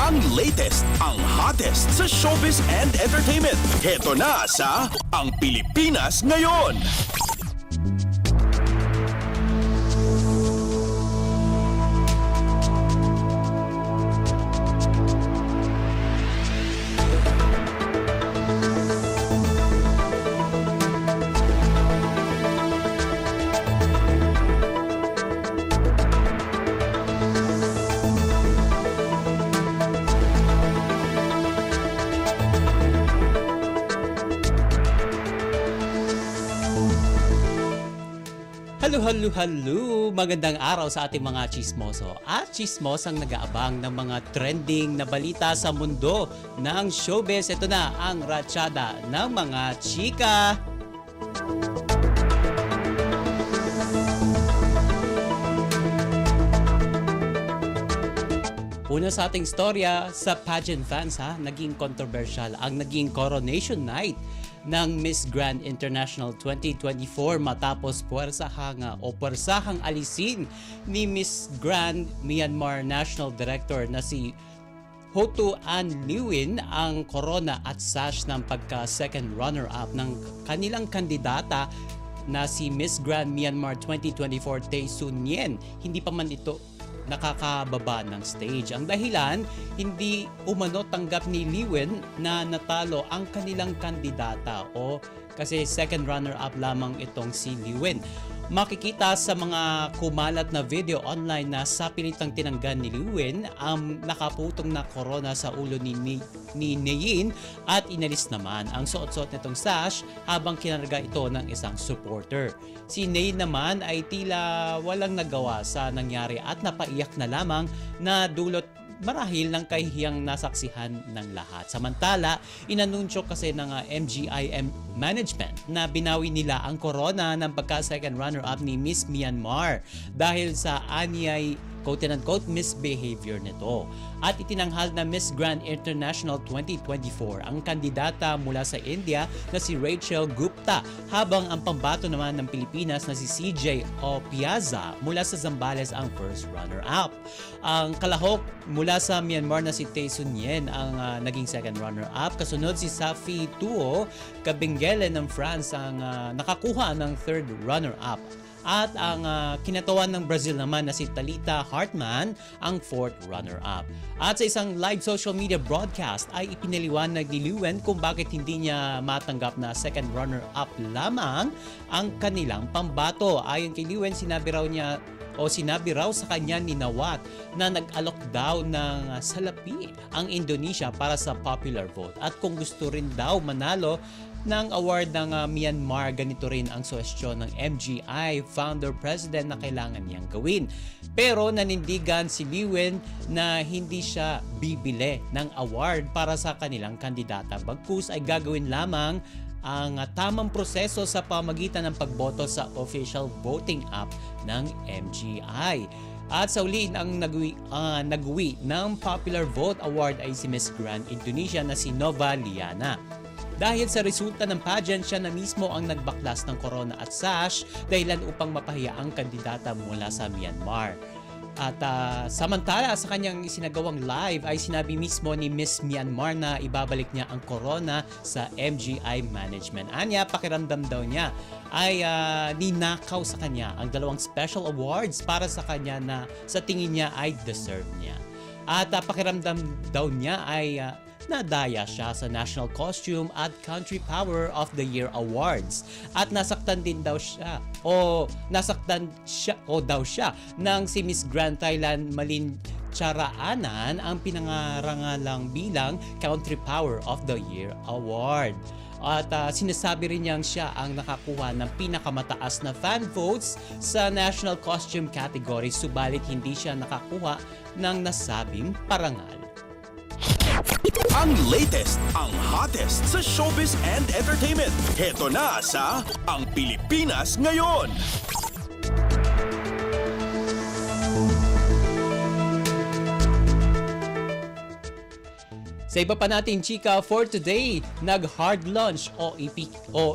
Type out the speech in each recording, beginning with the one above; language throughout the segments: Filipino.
Ang latest, ang hottest sa showbiz and entertainment. Heto na sa Ang Pilipinas Ngayon. Hello! Magandang araw sa ating mga chismoso at chismosang nag-aabang ng mga trending na balita sa mundo ng showbiz. Ito na ang Ratsyada ng mga chika. Una sa ating storya, sa pageant fans naging controversial ang naging coronation night ng Miss Grand International 2024 matapos puwersahang alisin ni Miss Grand Myanmar National Director na si Hotu An Liwin ang corona at sash ng pagka-second runner-up ng kanilang kandidata na si Miss Grand Myanmar 2024 Tae Soon Yen. Hindi pa man ito nakakababa ng stage. Ang dahilan, hindi umano tanggap ni Liwin na natalo ang kanilang kandidata o kasi second runner-up lamang itong si Liwin. Makikita sa mga kumalat na video online na sa pilitang tinanggan ni Liwin ang nakaputong na corona sa ulo ni Neyin at inalis naman ang suot-suot nitong sash habang kinarga ito ng isang supporter. Si Neyin naman ay tila walang nagawa sa nangyari at napaiyak na lamang na dulot marahil ng kahihiyang nasaksihan ng lahat. Samantala, inanunsyo kasi ng MGI management na binawi nila ang corona ng pagka-second runner-up ni Miss Myanmar dahil sa anyay quote-unquote misbehavior nito. At itinanghal na Miss Grand International 2024 ang kandidata mula sa India na si Rachel Gupta habang ang pambato naman ng Pilipinas na si CJ Opiaza mula sa Zambales ang first runner-up. Ang kalahok mula sa Myanmar na si Tae Soon Yen ang naging second runner-up. Kasunod si Safi Tuo Kabengele ng France ang nakakuha ng third runner-up. At ang kinatawan ng Brazil naman na si Talita Hartman ang fourth runner-up. At sa isang live social media broadcast ay ipinaliwanag ni Liwin kung bakit hindi niya matanggap na second runner-up lamang ang kanilang pambato. Ayon kay Liwin, sinabi raw sa kanya ni Nawat na nag-alok daw ng salapi ang Indonesia para sa popular vote. At kung gusto rin daw manalo ng award ng Myanmar, ganito rin ang suwestyon ng MGI founder president na kailangan niyang gawin. Pero nanindigan si Liwin na hindi siya bibili ng award para sa kanilang kandidata. Bagkus ay gagawin lamang ang tamang proseso sa pamagitan ng pagboto sa official voting app ng MGI. At sa uli, ang nagwi ng Popular Vote Award ay si Miss Grand Indonesia na si Nova Liana. Dahil sa resulta ng pageant, siya na mismo ang nagbaklas ng corona at sash dahilan upang mapahiya ang kandidata mula sa Myanmar. At samantala sa kanyang isinagawang live ay sinabi mismo ni Miss Myanmar na ibabalik niya ang corona sa MGI management. Anya, pakiramdam daw niya ay ninakaw sa kanya ang dalawang special awards para sa kanya na sa tingin niya ay deserve niya. At pakiramdam daw niya ay nadaya siya sa National Costume at Country Power of the Year Awards at nasaktan siya ng si Miss Grand Thailand Malin Charaanan ang pinangarangalang bilang Country Power of the Year Award. At sinasabi rin niyang siya ang nakakuha ng pinakamataas na fan votes sa National Costume category, subalit hindi siya nakakuha ng nasabing parangal. Ang latest, ang hottest sa showbiz and entertainment. Heto na sa Ang Pilipinas Ngayon. Sa iba pa nating chika for today, nag-hard launch o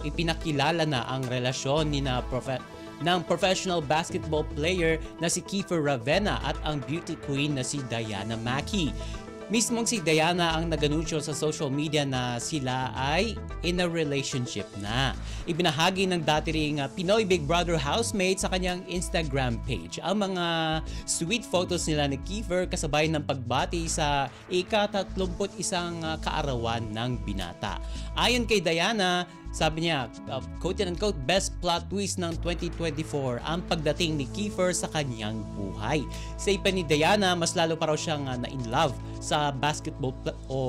ipinakilala na ang relasyon ng professional basketball player na si Kiefer Ravena at ang beauty queen na si Diana Mackey. Mismong si Diana ang nag-anunsyo sa social media na sila ay in a relationship na. Ibinahagi ng dati ring Pinoy Big Brother housemate sa kanyang Instagram page ang mga sweet photos nila ni Kiefer kasabay ng pagbati sa ika-31 kaarawan ng binata. Ayon kay Diana, sabi niya, quote and unquote, best plot twist ng 2024 ang pagdating ni Kiefer sa kanyang buhay. Sa ipa ni Diana, mas lalo pa raw siyang na-in-love sa basketball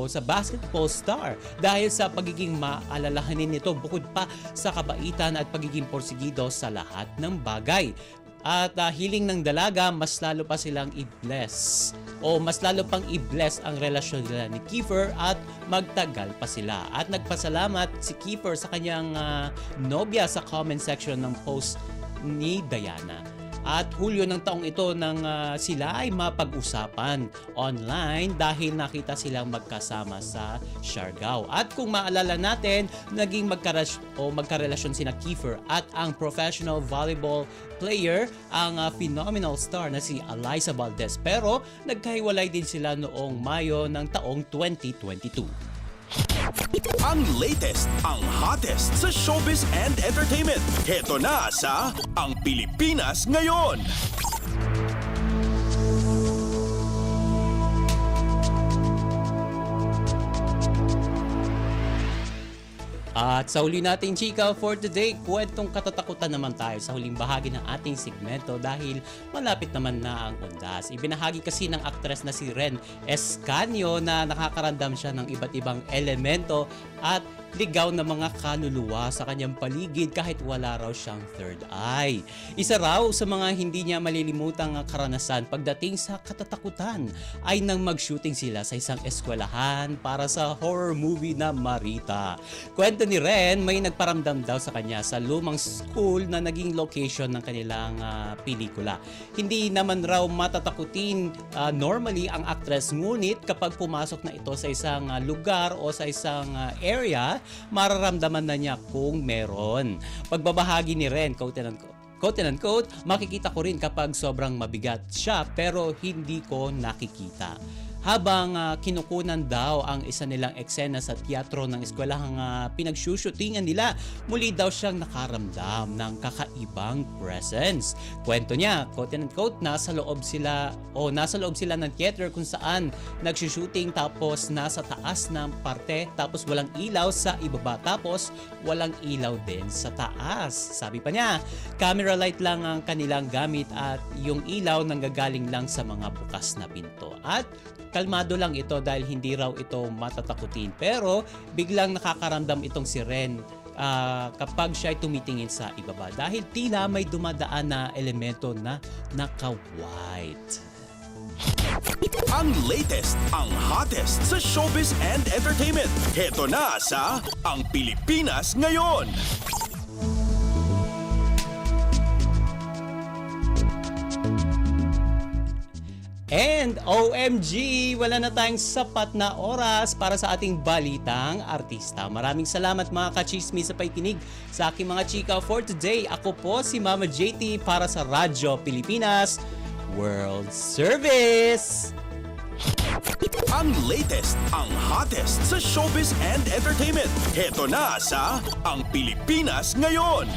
sa basketball star dahil sa pagiging maalalahanin nito bukod pa sa kabaitan at pagiging porsigido sa lahat ng bagay. At hiling ng dalaga, mas lalo pa silang i-bless o mas lalo pang i-bless ang relasyon nila ni Kiefer at magtagal pa sila. At nagpasalamat si Kiefer sa kanyang nobya sa comment section ng post ni Diana. At Hulyo ng taong ito nang sila ay mapag-usapan online dahil nakita silang magkasama sa Siargao. At kung maalala natin, naging magkarelasyon sina Kiefer at ang professional volleyball player, ang phenomenal star na si Alyssa Valdez. Pero nagkahiwalay din sila noong Mayo ng taong 2022. Ang latest, ang hottest sa showbiz and entertainment. Heto na sa Ang Pilipinas Ngayon. At sa huli nating chika for today, kwentong katatakutan naman tayo sa huling bahagi ng ating segmento dahil malapit naman na ang undas. Ibinahagi kasi ng aktres na si Ren Escanio na nakakaramdam siya ng iba't ibang elemento at ligaw na mga kaluluwa sa kanyang paligid kahit wala raw siyang third eye. Isa raw sa mga hindi niya malilimutang karanasan pagdating sa katatakutan ay nang mag-shooting sila sa isang eskwelahan para sa horror movie na Marita. Kwento ni Ren, may nagparamdam daw sa kanya sa lumang school na naging location ng kanilang pelikula. Hindi naman raw matatakutin normally ang actress, ngunit kapag pumasok na ito sa isang lugar o sa isang area, mararamdaman na niya kung meron. Pagbabahagi ni Ren, quote and unquote, makikita ko rin kapag sobrang mabigat siya pero hindi ko nakikita. Habang kinukunan daw ang isa nilang eksena sa teatro ng eskwelahang pinagsushootingan nila, muli daw siyang nakaramdam ng kakaibang presence. Kwento niya, quote and quote, nasa loob sila ng theater kung saan nagsushooting tapos nasa taas ng parte tapos walang ilaw sa ibaba tapos walang ilaw din sa taas. Sabi pa niya, camera light lang ang kanilang gamit at yung ilaw nanggagaling lang sa mga bukas na pinto. At kalmado lang ito dahil hindi raw ito matatakutin. Pero biglang nakakaramdam itong si Ren kapag siya ay tumitingin sa ibaba dahil tila may dumadaan na elemento na naka-white. Ang latest, ang hottest sa showbiz and entertainment. Heto na sa Ang Pilipinas Ngayon. And OMG, wala na tayong sapat na oras para sa ating balitang artista. Maraming salamat mga kachismis sa pakikinig sa aking mga chika for today. Ako po si Mama JT para sa Radyo Pilipinas World Service. Ang latest, ang hottest sa showbiz and entertainment. Heto na sa Ang Pilipinas Ngayon.